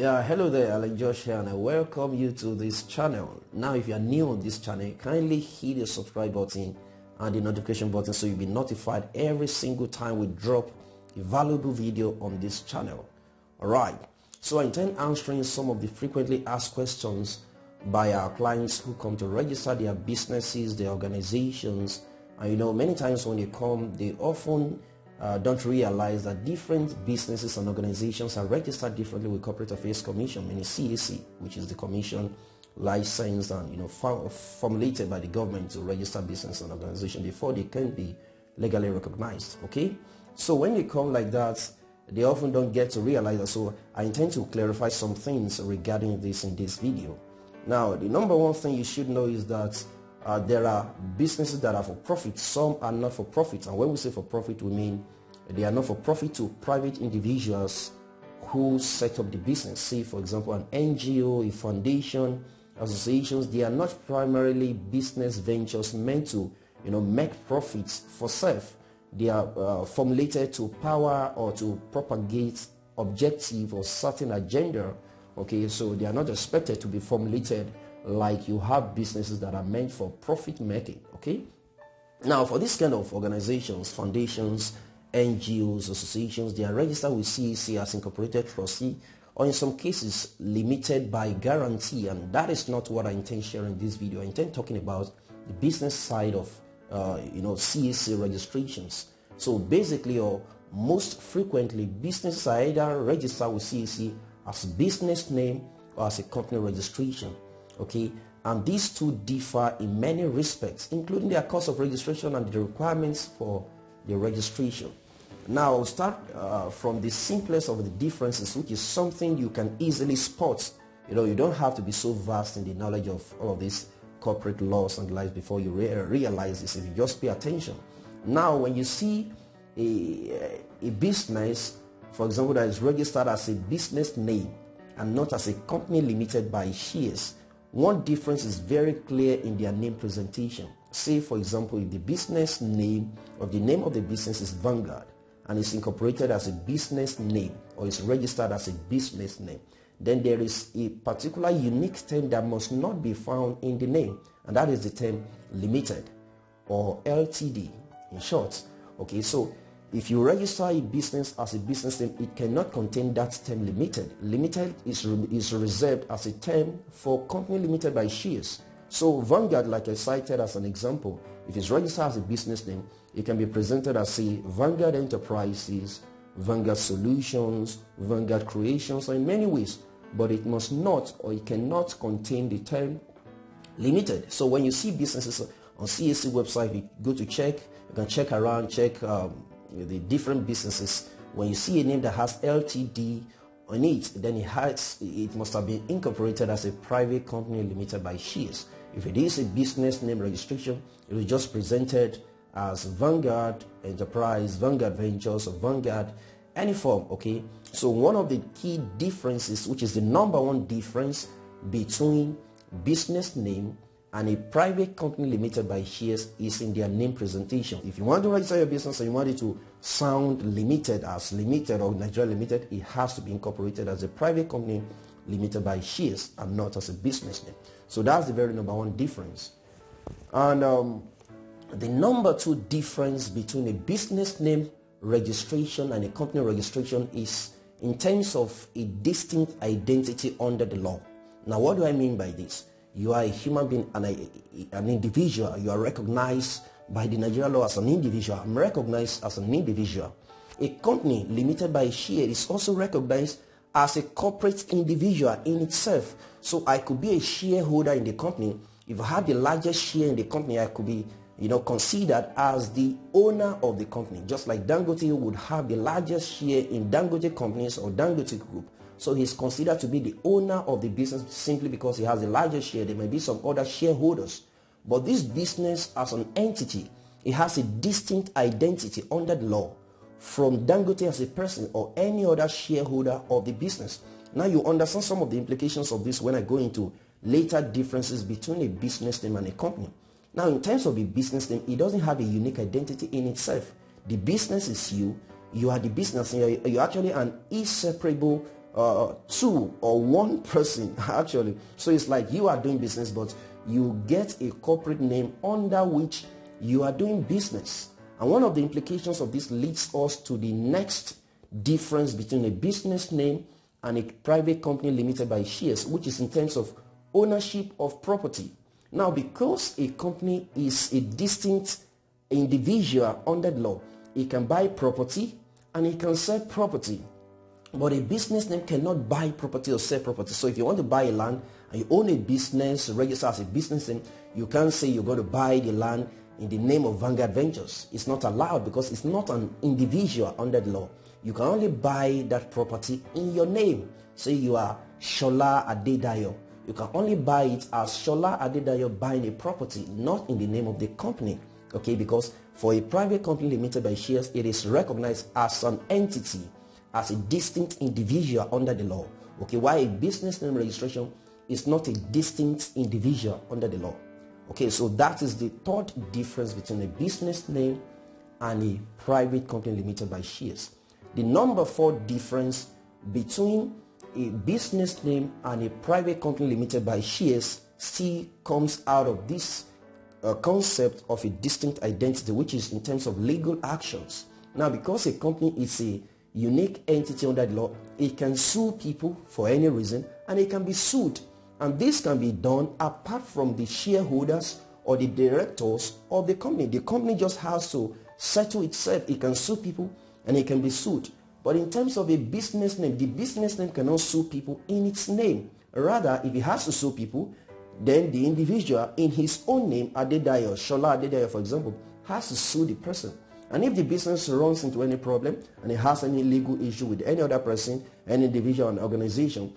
Yeah, hello there, Alex Josh here, and I welcome you to this channel. Now, if you are new on this channel, kindly hit the subscribe button and the notification button so you'll be notified every single time we drop a valuable video on this channel. Alright, so I intend answering some of the frequently asked questions by our clients who come to register their businesses, their organizations. And many times when they come, they often don't realize that different businesses and organizations are registered differently with Corporate Affairs Commission, meaning CAC, which is the commission licensed and formulated by the government to register business and organization before they can be legally recognized. Okay, so when they come like that, they often don't get to realize that. So I intend to clarify some things regarding this in this video. Now, the number one thing you should know is that there are businesses that are for profit, some are not for profit. And when we say for profit, we mean they are not for profit to private individuals who set up the business. Say, for example, an NGO, a foundation, associations. They are not primarily business ventures meant to make profits for self. They are formulated to power or to propagate objective or certain agenda. Okay, so they are not expected to be formulated like you have businesses that are meant for profit making. Okay, now for this kind of organizations, foundations, NGOs, associations, they are registered with CAC as incorporated trustee, or in some cases limited by guarantee. And that is not what I intend sharing in this video. I intend talking about the business side of CAC registrations. So basically, or most frequently, businesses are either registered with CAC as a business name or as a company registration. Okay, and these two differ in many respects, including their cost of registration and the requirements for the registration. Now, I'll start from the simplest of the differences, which is something you can easily spot. You don't have to be so vast in the knowledge of all of these corporate laws and lies before you realize this, if you just pay attention. Now, when you see a business, for example, that is registered as a business name and not as a company limited by shares, one difference is very clear in their name presentation. Say, for example, if the business name of the name of the business is Vanguard and is incorporated as a business name or is registered as a business name, then there is a particular unique term that must not be found in the name, and that is the term limited or LTD in short. Okay, so if you register a business as a business name, it cannot contain that term limited. Limited is reserved as a term for company limited by shares. So Vanguard, like I cited as an example, if it's registered as a business name, it can be presented as a Vanguard Enterprises, Vanguard Solutions, Vanguard Creations, or in many ways, but it must not, or it cannot contain the term limited. So when you see businesses on CAC website, you go to check, you can check around, check the different businesses. When you see a name that has LTD on it, then it must have been incorporated as a private company limited by shares. If it is a business name registration, it was just presented as Vanguard Enterprise, Vanguard Ventures, or Vanguard any form. Okay, so one of the key differences, which is the number one difference between business name and a private company limited by shares, is in their name presentation. If you want to register your business and you want it to sound limited as limited or Nigeria Limited, it has to be incorporated as a private company limited by shares and not as a business name. So that's the very number one difference. And the number two difference between a business name registration and a company registration is in terms of a distinct identity under the law. Now, what do I mean by this? You are a human being and an individual. You are recognized by the Nigerian law as an individual. I'm recognized as an individual. A company limited by a share is also recognized as a corporate individual in itself. So I could be a shareholder in the company. If I have the largest share in the company, I could be considered as the owner of the company. Just like Dangote would have the largest share in Dangote companies or Dangote Group. So he's considered to be the owner of the business simply because he has the largest share. There may be some other shareholders. But this business as an entity, it has a distinct identity under the law from Dangote as a person or any other shareholder of the business. Now you understand some of the implications of this when I go into later differences between a business name and a company. Now in terms of a business name, it doesn't have a unique identity in itself. The business is you. You are the business. You're actually an inseparable two or one person actually. So it's like you are doing business, but you get a corporate name under which you are doing business. And one of the implications of this leads us to the next difference between a business name and a private company limited by shares, which is in terms of ownership of property. Now, because a company is a distinct individual under the law, it can buy property and it can sell property. But a business name cannot buy property or sell property. So if you want to buy a land and you own a business, register as a business name, you can't say you're going to buy the land in the name of Vanguard Ventures. It's not allowed because it's not an individual under the law. You can only buy that property in your name. Say you are Shola Adedayo. You can only buy it as Shola Adedayo buying a property, not in the name of the company. Okay, because for a private company limited by shares, it is recognized as an entity, as a distinct individual under the law. Okay, while a business name registration is not a distinct individual under the law. Okay, so that is the third difference between a business name and a private company limited by shares. The number 4 difference between a business name and a private company limited by shares still comes out of this concept of a distinct identity, which is in terms of legal actions. Now, because a company is a unique entity under the law, it can sue people for any reason and it can be sued. And this can be done apart from the shareholders or the directors of the company. The company just has to settle itself. It can sue people and it can be sued. But in terms of a business name, the business name cannot sue people in its name. Rather, if it has to sue people, then the individual in his own name, Adedayo, Shola Adedayo, for example, has to sue the person. And if the business runs into any problem and it has any legal issue with any other person, any individual and organization,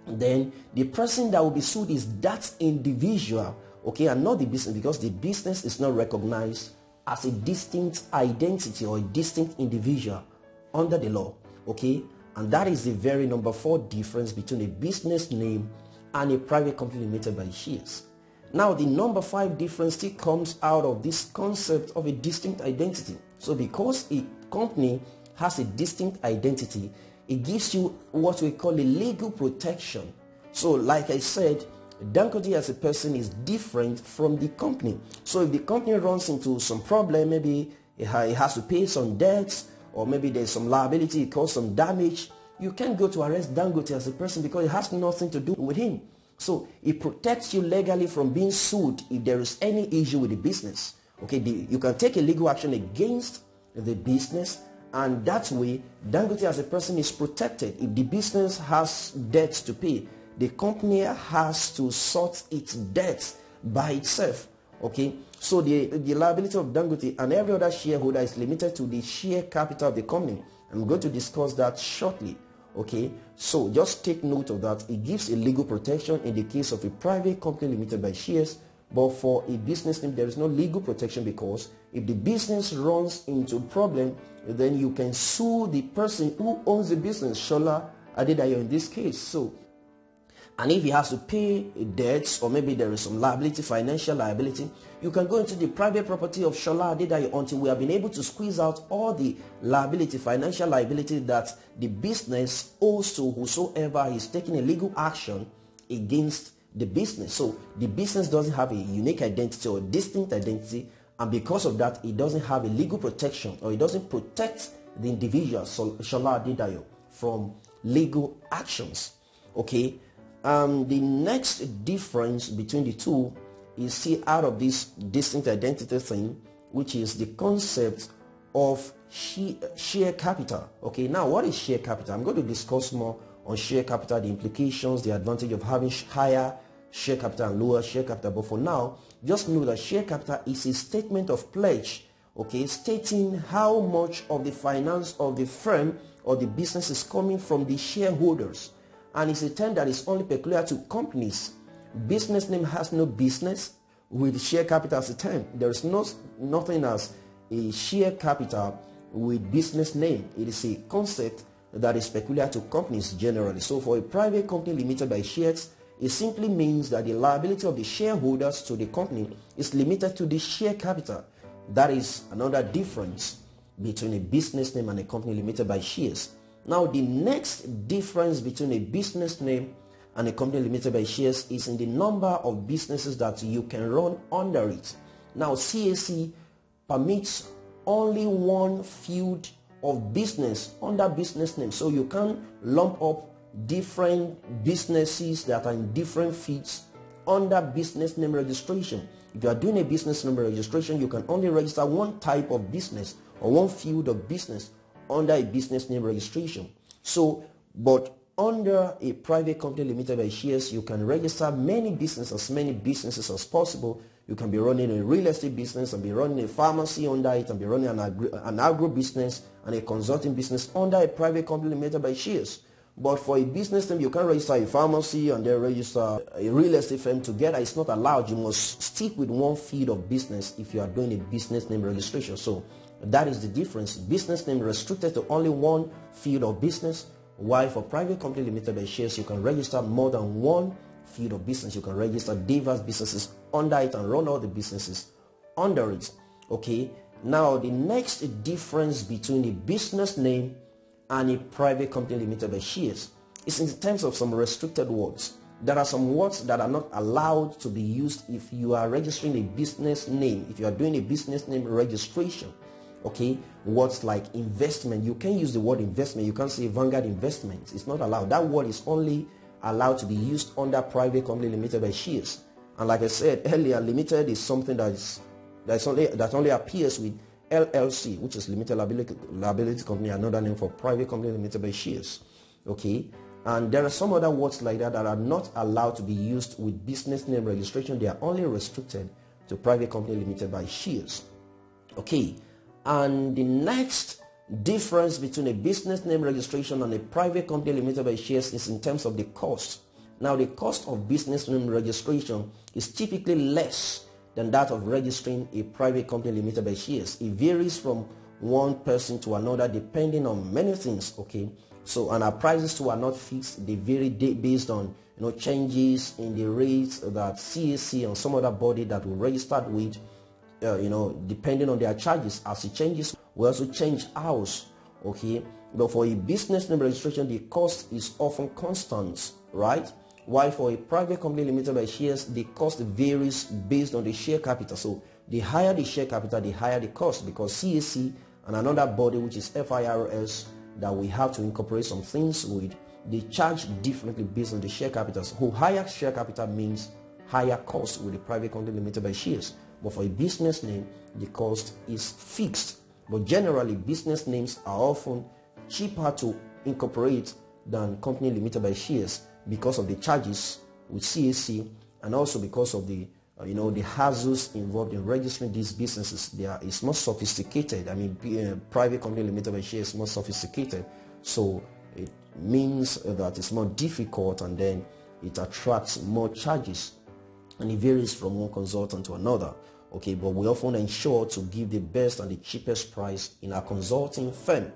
then the person that will be sued is that individual, okay, and not the business, because the business is not recognized as a distinct identity or a distinct individual under the law, okay. And that is the very number 4 difference between a business name and a private company limited by shares. Now, the number 5 difference still comes out of this concept of a distinct identity. So because a company has a distinct identity, it gives you what we call a legal protection. So like I said, Dangote as a person is different from the company. So if the company runs into some problem, maybe it has to pay some debts, or maybe there's some liability, it caused some damage, you can't go to arrest Dangote as a person because it has nothing to do with him. So it protects you legally from being sued if there is any issue with the business. Okay, you can take a legal action against the business, and that way Dangote as a person is protected. If the business has debts to pay, the company has to sort its debts by itself. Okay, so the liability of Dangote and every other shareholder is limited to the share capital of the company. I'm going to discuss that shortly. Okay, so just take note of that. It gives a legal protection in the case of a private company limited by shares, but for a business name there is no legal protection, because if the business runs into a problem, then you can sue the person who owns the business, Shola Adedayo in this case. So, and if he has to pay debts, or maybe there is some liability, financial liability, you can go into the private property of Shola Adedayo until we have been able to squeeze out all the liability, financial liability that the business owes to whosoever is taking a legal action against the business. So the business doesn't have a unique identity or distinct identity, and because of that, it doesn't have a legal protection, or it doesn't protect the individual, Shola Adedayo, from legal actions. Okay. The next difference between the two is see out of this distinct identity thing, which is the concept of share capital. Okay, now what is share capital? I'm going to discuss more on share capital, the implications, the advantage of having higher share capital and lower share capital. But for now, just know that share capital is a statement of pledge, okay, stating how much of the finance of the firm or the business is coming from the shareholders. And it's a term that is only peculiar to companies. Business name has no business with share capital as a term. There is nothing as a share capital with business name. It is a concept that is peculiar to companies generally. So for a private company limited by shares, it simply means that the liability of the shareholders to the company is limited to the share capital. That is another difference between a business name and a company limited by shares. Now, the next difference between a business name and a company limited by shares is in the number of businesses that you can run under it. Now, CAC permits only one field of business under business name, so you can't lump up different businesses that are in different fields under business name registration. If you are doing a business name registration, you can only register one type of business or one field of business under a business name registration. So, but under a private company limited by shares, you can register as many businesses as possible. You can be running a real estate business and be running a pharmacy under it and be running an agro business and a consulting business under a private company limited by shares. But for a business name, you can register a pharmacy and then register a real estate firm together. It's not allowed. You must stick with one field of business if you are doing a business name registration. So that is the difference. Business name restricted to only one field of business, while for private company limited by shares, you can register more than one field of business. You can register diverse businesses under it and run all the businesses under it. Okay. Now, the next difference between a business name and a private company limited by shares is in terms of some restricted words. There are some words that are not allowed to be used if you are registering a business name, if you are doing a business name registration. Okay, words like investment, you can use the word investment. You can't say Vanguard Investments. It's not allowed. That word is only allowed to be used under private company limited by shares. And like I said earlier, limited is something that only appears with LLC, which is limited liability company, another name for private company limited by shares. Okay, and there are some other words like that that are not allowed to be used with business name registration. They are only restricted to private company limited by shares. Okay, and the next difference between a business name registration and a private company limited by shares is in terms of the cost. Now, the cost of business name registration is typically less than that of registering a private company limited by shares. It varies from one person to another depending on many things. Okay, so and our prices too are not fixed. They vary based on changes in the rates that CAC and some other body that we registered with, depending on their charges. As it changes, we also change ours. Okay, but for a business name registration, the cost is often constant, right? While for a private company limited by shares, the cost varies based on the share capital. So the higher the share capital, the higher the cost, because CAC and another body, which is FIRS, that we have to incorporate some things with, they charge differently based on the share capital. So higher share capital means higher cost with the private company limited by shares. But for a business name, the cost is fixed. But generally, business names are often cheaper to incorporate than company limited by shares because of the charges with CAC and also because of the the hassles involved in registering these businesses. It's more sophisticated. I mean, private company limited by shares is more sophisticated, so it means that it's more difficult, and then it attracts more charges, and it varies from one consultant to another. Okay, but we often ensure to give the best and the cheapest price in our consulting firm.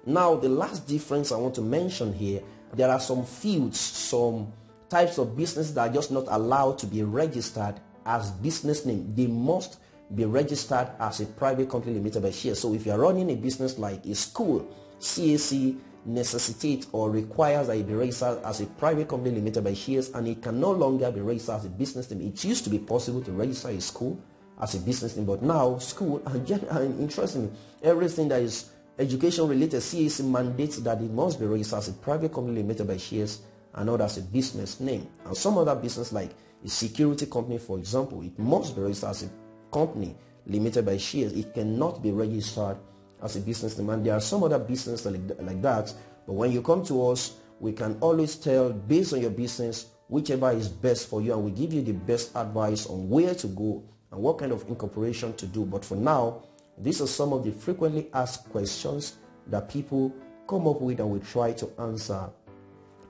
Now, the last difference I want to mention here, there are some fields, some types of business that are just not allowed to be registered as business name. They must be registered as a private company limited by shares. So if you are running a business like a school, CAC necessitates or requires that it be registered as a private company limited by shares, and it can no longer be registered as a business name. It used to be possible to register a school as a business name, but now school, and interestingly, everything that is education related, CAC mandates that it must be registered as a private company limited by shares and not as a business name. And some other business like a security company, for example, it must be registered as a company limited by shares. It cannot be registered as a business name. And there are some other businesses like that. But when you come to us, we can always tell, based on your business, whichever is best for you, and we give you the best advice on where to go and what kind of incorporation to do. But for now, these are some of the frequently asked questions that people come up with and we try to answer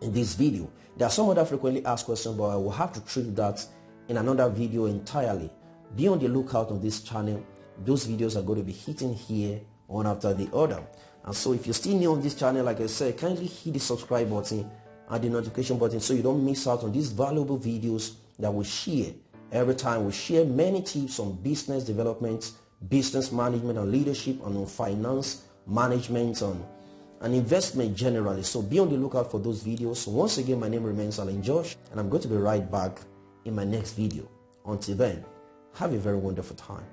in this video. There are some other frequently asked questions, but I will have to treat that in another video entirely. Be on the lookout on this channel. Those videos are going to be hitting here one after the other. And so if you're still new on this channel, like I said, kindly hit the subscribe button and the notification button so you don't miss out on these valuable videos that we share. Every time we share many tips on business development, business management and leadership, and on finance management, on and investment generally. So be on the lookout for those videos. Once again, my name remains Alan Josh, and I'm going to be right back in my next video. Until then, have a very wonderful time.